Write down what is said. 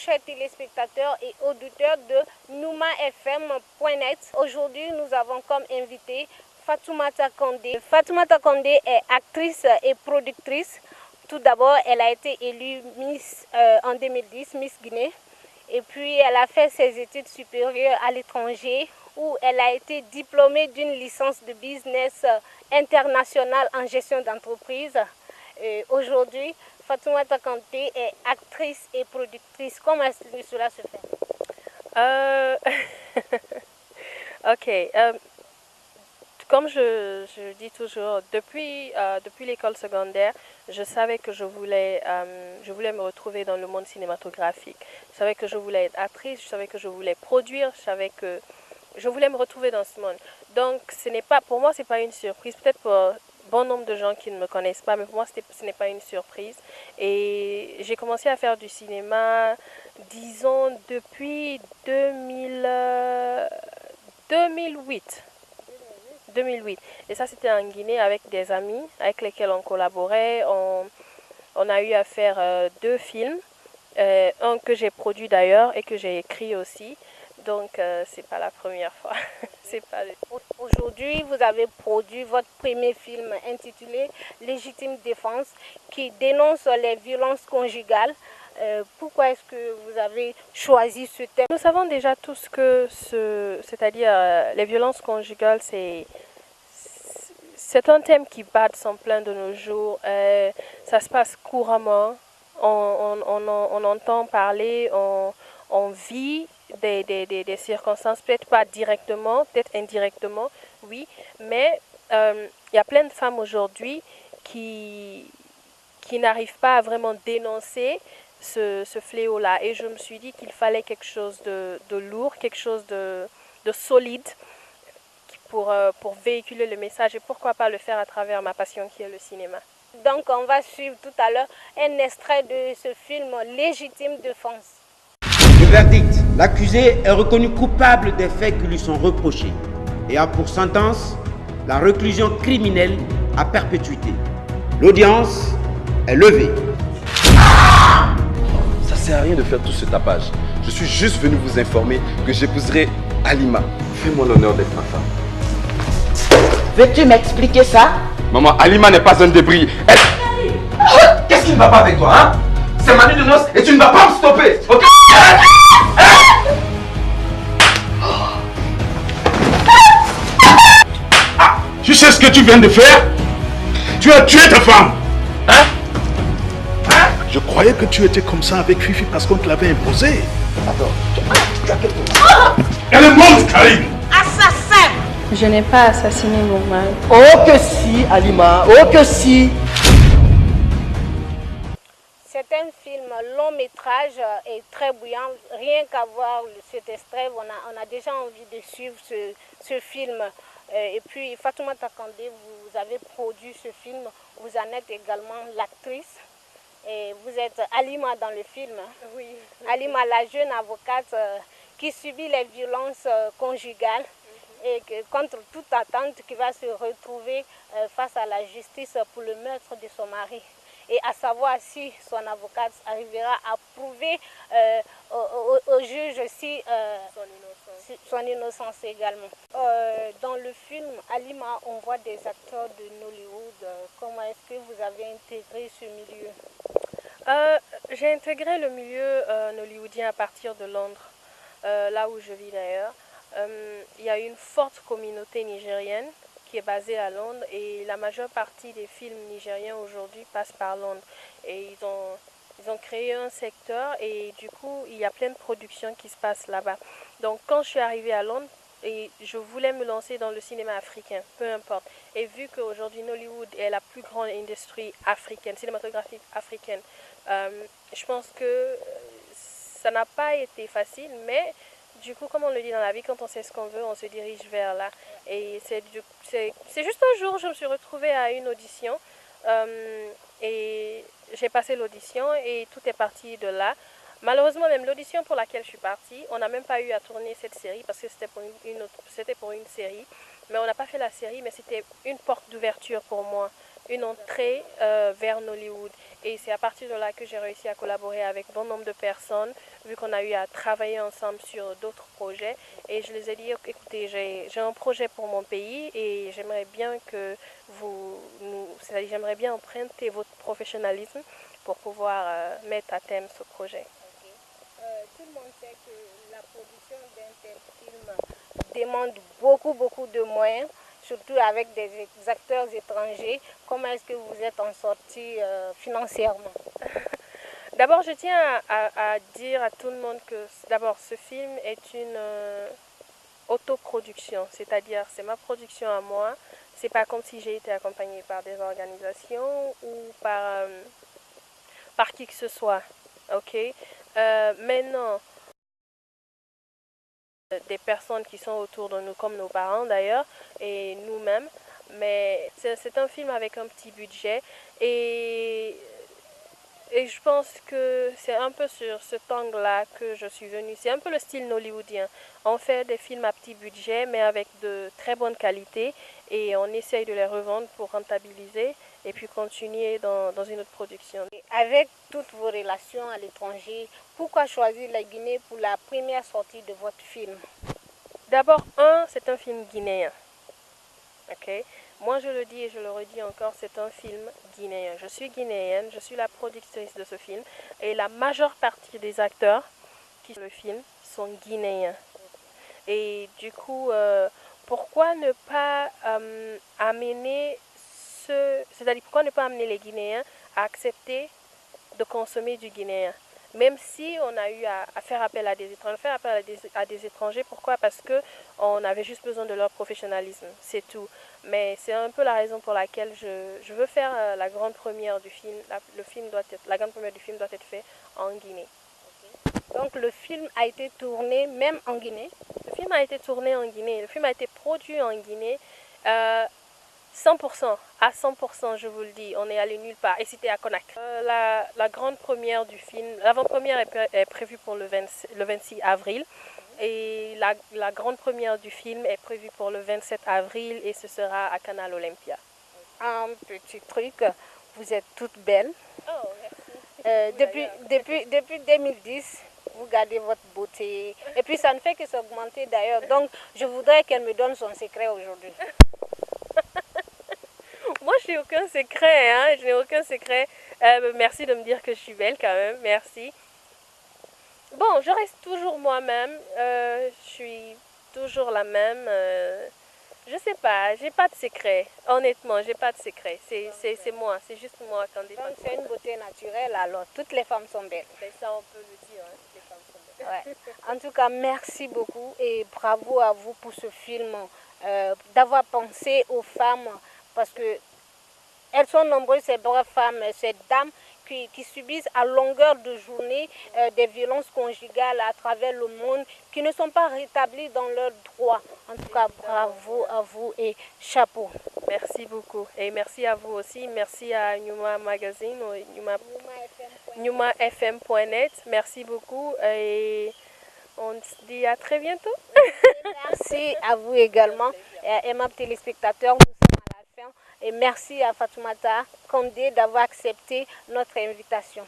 chers téléspectateurs et auditeurs de noumafm.net. Aujourd'hui, nous avons comme invité Fatoumata Kandé. Fatoumata Kandé est actrice et productrice. Tout d'abord, elle a été élue Miss en 2010, Miss Guinée. Et puis, elle a fait ses études supérieures à l'étranger où elle a été diplômée d'une licence de business international en gestion d'entreprise. Aujourd'hui, Fatoumata Kandé est actrice et productrice. Comment est-ce que cela se fait? Ok. Comme je dis toujours, depuis l'école secondaire, je savais que je voulais me retrouver dans le monde cinématographique. Je savais que je voulais être actrice, je savais que je voulais produire, je savais que je voulais me retrouver dans ce monde. Donc, pour moi, ce n'est pas une surprise. Peut-être pour bon nombre de gens qui ne me connaissent pas, mais pour moi, ce n'est pas une surprise. Et j'ai commencé à faire du cinéma, disons, depuis 2008. Et ça, c'était en Guinée avec des amis avec lesquels on collaborait. On a eu à faire 2 films, un que j'ai produit d'ailleurs et que j'ai écrit aussi. Donc, c'est pas la première fois. Aujourd'hui, vous avez produit votre premier film intitulé Légitime défense qui dénonce les violences conjugales. Pourquoi est-ce que vous avez choisi ce thème? Nous savons déjà tous que c'est-à-dire les violences conjugales, c'est un thème qui bat son plein de nos jours. Ça se passe couramment. On entend parler, on vit des circonstances, peut-être pas directement, peut-être indirectement, oui, mais il y a plein de femmes aujourd'hui qui n'arrivent pas à vraiment dénoncer ce fléau-là. Et je me suis dit qu'il fallait quelque chose de lourd, quelque chose de solide pour véhiculer le message et pourquoi pas le faire à travers ma passion qui est le cinéma. Donc on va suivre tout à l'heure un extrait de ce film Légitime défense. Le verdict, l'accusé est reconnu coupable des faits qui lui sont reprochés et a pour sentence la réclusion criminelle à perpétuité. L'audience est levée. Ça sert à rien de faire tout ce tapage. Je suis juste venu vous informer que j'épouserai Halima. Fais-moi l'honneur d'être ma femme. Veux-tu m'expliquer ça? Maman, Halima n'est pas un débris. Qu'est-ce qui ne va pas avec toi, hein? C'est ma nuit de noces et tu ne vas pas me stopper, ok? Tu sais ce que tu viens de faire? Tu as tué ta femme. Hein? Je croyais que tu étais comme ça avec Fifi parce qu'on te l'avait imposé. Attends, Elle est morte, Karim. Assassin! Je n'ai pas assassiné mon mari. Oh que si, Halima, oh que si! C'est un film long métrage et très bouillant. Rien qu'à voir cet extrait, on a déjà envie de suivre ce film. Et puis Fatoumata Kandé, vous avez produit ce film, vous en êtes également l'actrice. Et vous êtes Halima dans le film. Oui. Halima, la jeune avocate qui subit les violences conjugales et que, contre toute attente, qui va se retrouver face à la justice pour le meurtre de son mari. Et à savoir si son avocate arrivera à prouver au juge si son innocence également. Dans le film Halima, on voit des acteurs de Nollywood. Comment est-ce que vous avez intégré ce milieu? J'ai intégré le milieu nollywoodien à partir de Londres, là où je vis d'ailleurs. Il y a une forte communauté nigérienne qui est basée à Londres et la majeure partie des films nigériens aujourd'hui passent par Londres. Et ils ont créé un secteur et du coup, il y a plein de productions qui se passent là-bas. Donc quand je suis arrivée à Londres, et je voulais me lancer dans le cinéma africain, peu importe. Et vu qu'aujourd'hui Nollywood est la plus grande industrie africaine, cinématographique africaine, je pense que ça n'a pas été facile, mais du coup, comme on le dit dans la vie, quand on sait ce qu'on veut, on se dirige vers là. Et c'est juste un jour, je me suis retrouvée à une audition et j'ai passé l'audition et tout est parti de là. Malheureusement, même l'audition pour laquelle je suis partie, on n'a même pas eu à tourner cette série parce que c'était pour une série. Mais on n'a pas fait la série, mais c'était une porte d'ouverture pour moi. une entrée vers Nollywood. Et c'est à partir de là que j'ai réussi à collaborer avec bon nombre de personnes, vu qu'on a eu à travailler ensemble sur d'autres projets. Et je les ai dit, écoutez, j'ai un projet pour mon pays et j'aimerais bien que c'est-à-dire j'aimerais bien emprunter votre professionnalisme pour pouvoir mettre à thème ce projet. Tout le monde sait que la production d'un tel film demande beaucoup de moyens, surtout avec des acteurs étrangers. Comment est-ce que vous êtes en sortie financièrement? D'abord, je tiens à dire à tout le monde que d'abord ce film est une autoproduction, c'est-à-dire c'est ma production à moi. C'est pas comme si j'ai été accompagnée par des organisations ou par qui que ce soit. Ok. Maintenant, des personnes qui sont autour de nous, comme nos parents d'ailleurs, et nous-mêmes. Mais c'est un film avec un petit budget et je pense que c'est un peu sur cet angle-là que je suis venue. C'est un peu le style hollywoodien. On fait des films à petit budget, mais avec de très bonne qualité. Et on essaye de les revendre pour rentabiliser et puis continuer dans une autre production. Avec toutes vos relations à l'étranger, pourquoi choisir la Guinée pour la première sortie de votre film? D'abord, c'est un film guinéen. Okay? Moi, je le dis et je le redis encore, c'est un film guinéen. Je suis guinéenne, je suis la productrice de ce film et la majeure partie des acteurs qui sont dans le film sont guinéens. Et du coup, pourquoi ne pas amener c'est-à-dire pourquoi ne pas amener les Guinéens à accepter de consommer du guinéen? Même si on a eu à faire appel à des étrangers, pourquoi? Parce qu'on avait juste besoin de leur professionnalisme, c'est tout. Mais c'est un peu la raison pour laquelle je veux faire la grande première du film. La grande première du film doit être faite en Guinée. Donc le film a été tourné même en Guinée? Le film a été tourné en Guinée. Le film a été produit en Guinée. 100%, à 100%, je vous le dis, on est allé nulle part. Et c'était à Conakry. La grande première du film, l'avant-première est prévue pour le 26 avril. Et la grande première du film est prévue pour le 27 avril et ce sera à Canal Olympia. Un petit truc, vous êtes toutes belles. Oh, merci. Depuis 2010, vous gardez votre beauté. Et puis ça ne fait que s'augmenter d'ailleurs. Donc je voudrais qu'elle me donne son secret aujourd'hui. Moi, je n'ai aucun secret, hein. Je n'ai aucun secret. Merci de me dire que je suis belle quand même. Merci. Bon, je reste toujours moi-même. Je suis toujours la même. Je sais pas, j'ai pas de secret. Honnêtement, j'ai pas de secret. C'est moi, c'est juste moi. Donc c'est une beauté naturelle alors. Toutes les femmes sont belles. Ben, ça, on peut le dire. Hein. Toutes les femmes sont belles. Ouais. En tout cas, merci beaucoup et bravo à vous pour ce film, d'avoir pensé aux femmes parce que elles sont nombreuses, ces braves femmes, ces dames qui subissent à longueur de journée des violences conjugales à travers le monde, qui ne sont pas rétablies dans leurs droits. En tout cas, bravo à vous et chapeau. Merci beaucoup. Et merci à vous aussi. Merci à Nyuma Magazine, NyumaFM.net. Merci beaucoup et on se dit à très bientôt. Merci à vous également, aimables téléspectateurs. Et merci à Fatoumata Kandé d'avoir accepté notre invitation.